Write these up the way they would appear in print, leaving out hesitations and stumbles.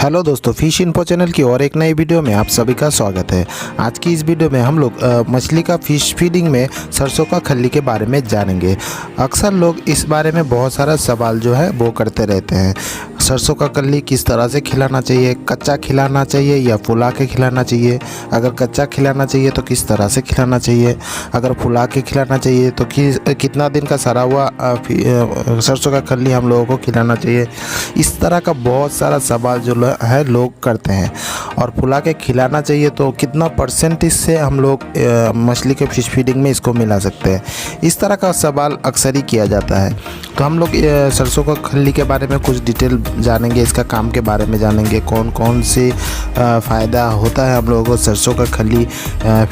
Hello दोस्तों, fish info channel की और एक नई वीडियो में आप सभी का स्वागत है। आज की इस वीडियो में हम लोग मछली का फिश फीडिंग में सरसों का खल्ली के बारे में जानेंगे। अक्सर लोग इस बारे में बहुत सारा सवाल जो है वो करते रहते हैं। सरसों का खल्ली किस तरह से खिलाना चाहिए, कच्चा खिलाना चाहिए या फुला के खिलाना चाहिए, अगर कच्चा खिलाना चाहिए तो किस तरह से खिलाना चाहिए, अगर फुला के खिलाना चाहिए तो कितना दिन का सड़ा हुआ सरसों का खल्ली हम लोगों को खिलाना चाहिए। इस तरह का बहुत सारा सवाल जो है लोग करते हैं। और फुला के खिलाना चाहिए तो कितना परसेंट इससे हम लोग मछली के फिश फीडिंग में इसको मिला सकते हैं, इस तरह का सवाल अक्सर ही किया जाता है। तो हम लोग सरसों का खल्ली के बारे में कुछ डिटेल जानेंगे, इसका काम के बारे में जानेंगे, कौन कौन से फ़ायदा होता है हम लोगों को सरसों का खल्ली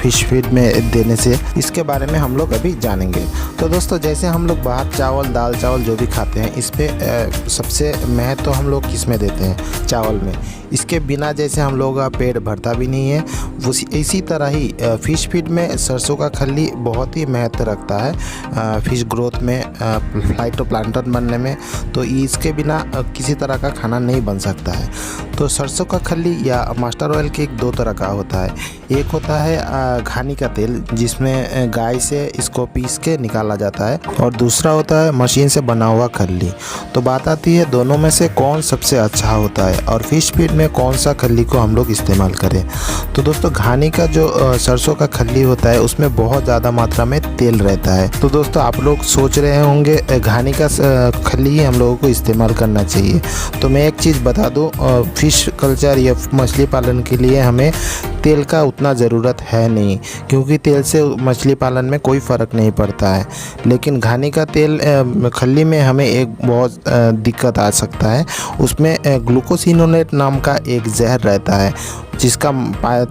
फिश फीड में देने से, इसके बारे में हम लोग अभी जानेंगे। तो दोस्तों, जैसे हम लोग भात चावल दाल चावल जो भी खाते हैं, इस पर सबसे महत्व तो हम लोग किस में देते हैं, चावल में। इसके बिना जैसे हम लोगों का पेट भरता भी नहीं है, इसी तरह ही फ़िश फीड में सरसों का खल्ली बहुत ही महत्व रखता है फ़िश ग्रोथ में, फाइटोप्लैंक्टन बनने में। तो इसके बिना किसी तरह का खाना नहीं बन सकता है। तो सरसों का खल्ली या मस्टर्ड ऑयल केक दो तरह का होता है। एक होता है घानी का तेल, जिसमें गाय से इसको पीस के निकाला जाता है, और दूसरा होता है मशीन से बना हुआ खल्ली। तो बात आती है दोनों में से कौन सबसे अच्छा होता है और फिश फीड में कौन सा खल्ली को हम लोग इस्तेमाल करें। तो दोस्तों, घानी का जो सरसों का खल्ली होता है उसमें बहुत ज़्यादा मात्रा में तेल रहता है। तो दोस्तों, आप लोग सोच रहे होंगे घानी का खल्ली ही हम लोगों को इस्तेमाल करना चाहिए। तो मैं एक चीज़ बता दूं, फिश कल्चर या मछली पालन के लिए हमें तेल का उतना ज़रूरत है नहीं, क्योंकि तेल से मछली पालन में कोई फ़र्क नहीं पड़ता है। लेकिन घानी का तेल खल्ली में हमें एक बहुत दिक्कत आ सकता है। उसमें ग्लूकोसिनोलेट नाम का एक जहर रहता है, जिसका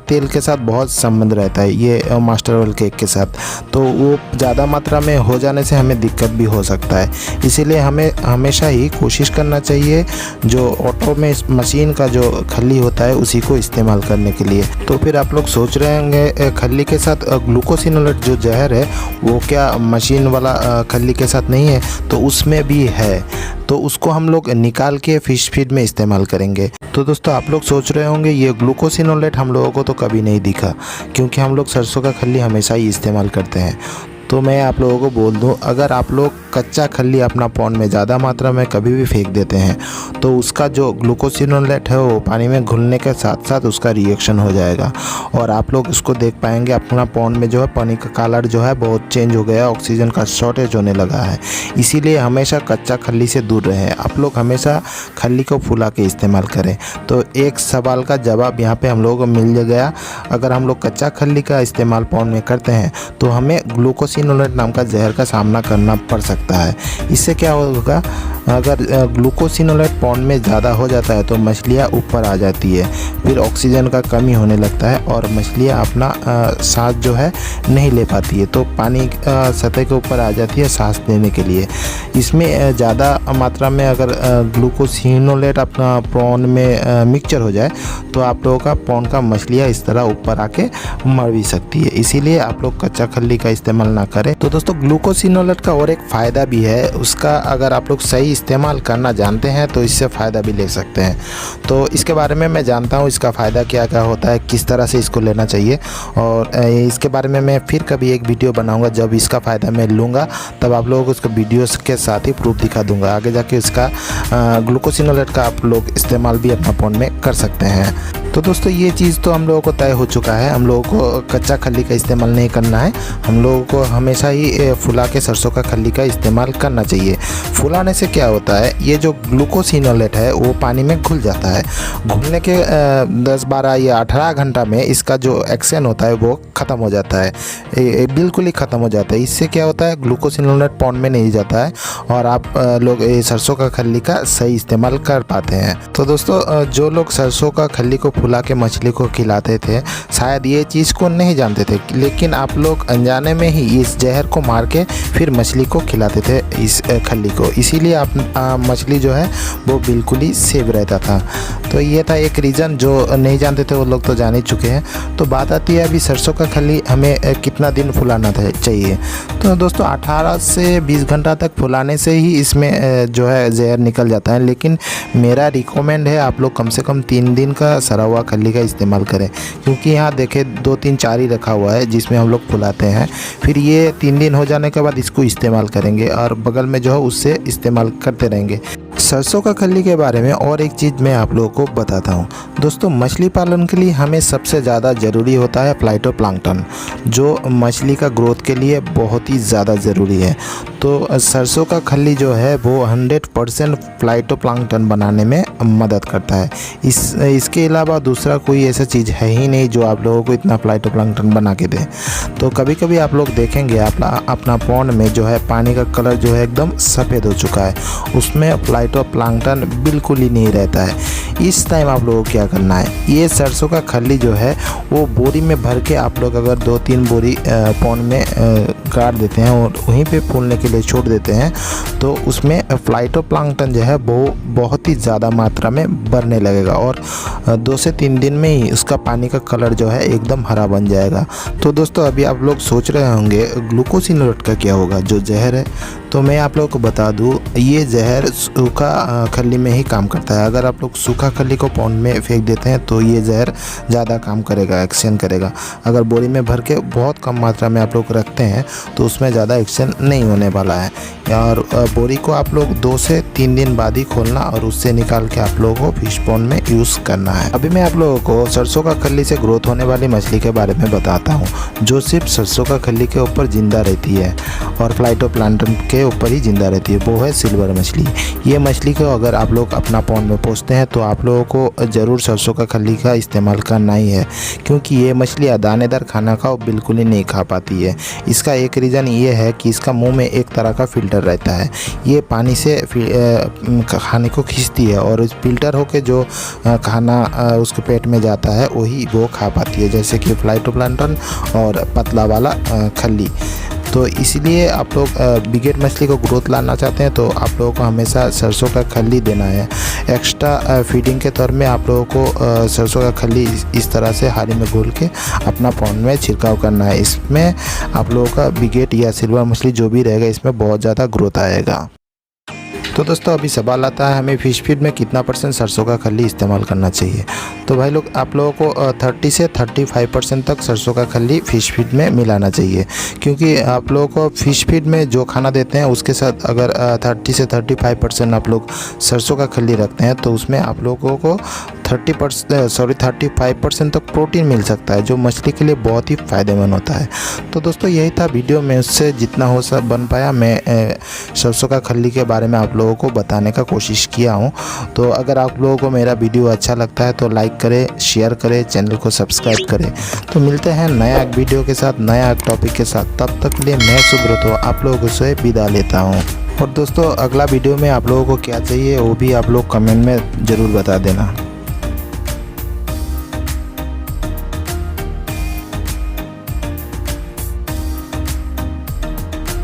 तेल के साथ बहुत संबंध रहता है, ये मस्टर्ड ऑयल केक के साथ। तो वो ज़्यादा मात्रा में हो जाने से हमें दिक्कत भी हो सकता है। इसीलिए हमें हमेशा ही कोशिश करना चाहिए जो ऑटो में मशीन का जो खल्ली होता है उसी को इस्तेमाल करने के लिए। तो फिर आप लोग सोच रहे होंगे खल्ली के साथ ग्लूकोसिनोलेट जो जहर है वो क्या मशीन वाला खल्ली के साथ नहीं है? तो उसमें भी है। तो उसको हम लोग निकाल के फिश फीड में इस्तेमाल करेंगे। तो दोस्तों, आप लोग सोच रहे होंगे ये ग्लूकोसिनोलेट हम लोगों को तो कभी नहीं दिखा, क्योंकि हम लोग सरसों का खल्ली हमेशा ही इस्तेमाल करते हैं। तो मैं आप लोगों को बोल दूं, अगर आप लोग कच्चा खल्ली अपना पॉन्ड में ज़्यादा मात्रा में कभी भी फेंक देते हैं तो उसका जो ग्लूकोसिनोलेट है वो पानी में घुलने के साथ साथ उसका रिएक्शन हो जाएगा, और आप लोग उसको देख पाएंगे अपना पॉन्ड में जो है पानी का कलर जो है बहुत चेंज हो गया, ऑक्सीजन का शॉर्टेज होने लगा है। इसीलिए हमेशा कच्चा खल्ली से दूर रहें। आप लोग हमेशा खल्ली को फुला के इस्तेमाल करें। तो एक सवाल का जवाब यहाँ पर हम लोगों को मिल गया। अगर हम लोग कच्चा खल्ली का इस्तेमाल पॉन्ड में करते हैं तो हमें ग्लूकोसिनोलेट नाम का जहर का सामना करना पड़ सकता है। इससे क्या होगा, अगर ग्लूकोसिनोलेट पॉन्ड में ज़्यादा हो जाता है तो मछलियाँ ऊपर आ जाती है, फिर ऑक्सीजन का कमी होने लगता है और मछलियाँ अपना सांस जो है नहीं ले पाती है, तो पानी सतह के ऊपर आ जाती है सांस लेने के लिए। इसमें ज़्यादा मात्रा में अगर ग्लूकोसिनोलेट अपना पॉन्ड में मिक्सचर हो जाए तो आप लोगों का पॉन्ड का मछलियाँ इस तरह ऊपर आके मर भी सकती है। इसीलिए आप लोग कच्चा खल्ली का इस्तेमाल ना करें। तो दोस्तों, ग्लूकोसिनोलेट का और एक फ़ायदा भी है, उसका अगर आप लोग सही इस्तेमाल करना जानते हैं तो इससे फ़ायदा भी ले सकते हैं। तो इसके बारे में मैं जानता हूँ, इसका फ़ायदा क्या क्या होता है, किस तरह से इसको लेना चाहिए, और इसके बारे में मैं फिर कभी एक वीडियो बनाऊंगा। जब इसका फ़ायदा मैं लूँगा तब आप लोगों को उसको वीडियोस के साथ ही प्रूफ दिखा दूँगा। आगे जाके इसका ग्लूकोसिनोलेट का आप लोग इस्तेमाल भी अपना पॉन्ड में कर सकते हैं। तो दोस्तों, ये चीज़ तो हम लोगों को तय हो चुका है, हम लोगों को कच्चा खल्ली का इस्तेमाल नहीं करना है। हम लोगों को हमेशा ही फुला के सरसों का खल्ली का इस्तेमाल करना चाहिए। फुलाने से क्या होता है, ये जो ग्लूकोसिनोलेट है वो पानी में घुल जाता है। घुलने के 10, 12 या 18 घंटा में इसका जो एक्शन होता है वो ख़त्म हो जाता है, बिल्कुल ही ख़त्म हो जाता है। इससे क्या होता है, ग्लूकोसिनोलेट पॉन्ड में नहीं जाता है और आप लोग सरसों का खल्ली का सही इस्तेमाल कर पाते हैं। तो दोस्तों, जो लोग सरसों का खल्ली को फुला के मछली को खिलाते थे। शायद ये चीज़ को नहीं जानते थे, लेकिन आप लोग अनजाने में ही इस जहर को मार के फिर मछली को खिलाते थे, इस खल्ली को। इसीलिए आप मछली जो है वो बिल्कुल ही सेफ रहता था। तो ये था एक रीज़न, जो नहीं जानते थे वो लोग तो जान ही चुके हैं। तो बात आती है अभी सरसों का खल्ली हमें कितना दिन फुलाना चाहिए। तो दोस्तों 18 से 20 घंटा तक फुलाने से ही इसमें जो है जहर निकल जाता है। लेकिन मेरा रिकमेंड है आप लोग कम से कम 3 दिन का सड़ा हुआ खल्ली का इस्तेमाल करें, क्योंकि यहाँ देखे 2 3 4 ही रखा हुआ है जिसमें हम लोग फुलाते हैं। फिर ये 3 दिन हो जाने के बाद इसको इस्तेमाल करेंगे और बगल में जो है उससे इस्तेमाल करते रहेंगे। सरसों का खल्ली के बारे में और एक चीज़ मैं आप लोगों को बताता हूँ। दोस्तों मछली पालन के लिए हमें सबसे ज़्यादा ज़रूरी होता है फाइटोप्लैंक्टन, जो मछली का ग्रोथ के लिए बहुत ही ज़्यादा ज़रूरी है। तो सरसों का खल्ली जो है वो 100% फाइटोप्लैंक्टन बनाने में मदद करता है। इसके अलावा दूसरा कोई ऐसा चीज़ है ही नहीं जो आप लोगों को इतना फाइटोप्लैंक्टन बना के दे। तो कभी कभी आप लोग देखेंगे अपना पॉन्ड में जो है पानी का कलर जो है एकदम सफ़ेद हो चुका है, उसमें फाइटोप्लैंक्टन बिल्कुल ही नहीं रहता है। इस टाइम आप लोगों को क्या करना है, ये सरसों का खल्ली जो है वो बोरी में भर के आप लोग अगर 2-3 बोरी पॉन्ड में गाड़ देते हैं और वहीं पे फूलने के लिए छोड़ देते हैं, तो उसमें फाइटोप्लैंक्टन जो है वो बहुत ही ज़्यादा मात्रा में बढ़ने लगेगा और 2 से 3 दिन में ही उसका पानी का कलर जो है एकदम हरा बन जाएगा। तो दोस्तों अभी आप लोग सोच रहे होंगे ग्लूकोसिनोलेट का क्या होगा, जो जहर है। तो मैं आप लोगों को बता दूं, ये जहर सूखा खल्ली में ही काम करता है। अगर आप लोग सूखा खल्ली को पॉन्ड में फेंक देते हैं तो ये जहर ज़्यादा काम करेगा, एक्शन करेगा। अगर बोरी में भर के बहुत कम मात्रा में आप लोग रखते हैं तो उसमें ज़्यादा एक्शन नहीं होने वाला है। और बोरी को आप लोग 2 से 3 दिन बाद ही खोलना और उससे निकाल के आप लोगों को फिश पॉन्ड में यूज़ करना है। अभी मैं आप लोगों को सरसों का खल्ली से ग्रोथ होने वाली मछली के बारे में बताता हूँ, जो सिर्फ सरसों का खल्ली के ऊपर जिंदा रहती है और फाइटोप्लैंक्टन के ऊपर ही जिंदा रहती है। वो है सिल्वर मछली। ये मछली को अगर आप लोग अपना पॉन्ड में पोसते हैं तो आप लोगों को ज़रूर सरसों का खल्ली का इस्तेमाल करना ही है, क्योंकि ये मछली दानेदार खाना का बिल्कुल ही नहीं खा पाती है। इसका एक रीज़न ये है कि इसका मुंह में एक तरह का फ़िल्टर रहता है, ये पानी से खाने को खींचती है और इस फिल्टर होके जो खाना उसके पेट में जाता है वही वो खा पाती है, जैसे कि फाइटोप्लैंक्टन और पतला वाला खल्ली। तो इसलिए आप लोग बिगेट मछली को ग्रोथ लाना चाहते हैं तो आप लोगों को हमेशा सरसों का खल्ली देना है। एक्स्ट्रा फीडिंग के तौर में आप लोगों को सरसों का खल्ली इस तरह से हारी में घोल के अपना पॉन्ड में छिड़काव करना है। इसमें आप लोगों का बिगेट या सिल्वर मछली जो भी रहेगा इसमें बहुत ज़्यादा ग्रोथ आएगा। तो दोस्तों अभी सवाल आता है हमें फिश फीड में कितना % सरसों का खल्ली इस्तेमाल करना चाहिए। तो भाई लोग आप लोगों को 30 से 35% तक सरसों का खल्ली फिश फीड में मिलाना चाहिए, क्योंकि आप लोगों को फिश फीड में जो खाना देते हैं उसके साथ अगर 30 से 35% आप लोग सरसों का खल्ली रखते हैं तो उसमें आप लोगों को 35% तक प्रोटीन मिल सकता है, जो मछली के लिए बहुत ही फ़ायदेमंद होता है। तो दोस्तों यही था वीडियो में, उससे जितना हो सब बन पाया मैं सरसों का खल्ली के बारे में आप लोगों को बताने का कोशिश किया हूँ। तो अगर आप लोगों को मेरा वीडियो अच्छा लगता है तो लाइक करें, शेयर करें, चैनल को सब्सक्राइब करें। तो मिलते हैं नया एक वीडियो के साथ, नया एक टॉपिक के साथ। तब तक के लिए मैं सुब्रत आप लोगों से विदा लेता हूँ। और दोस्तों अगला वीडियो में आप लोगों को क्या चाहिए वो भी आप लोग कमेंट में ज़रूर बता देना।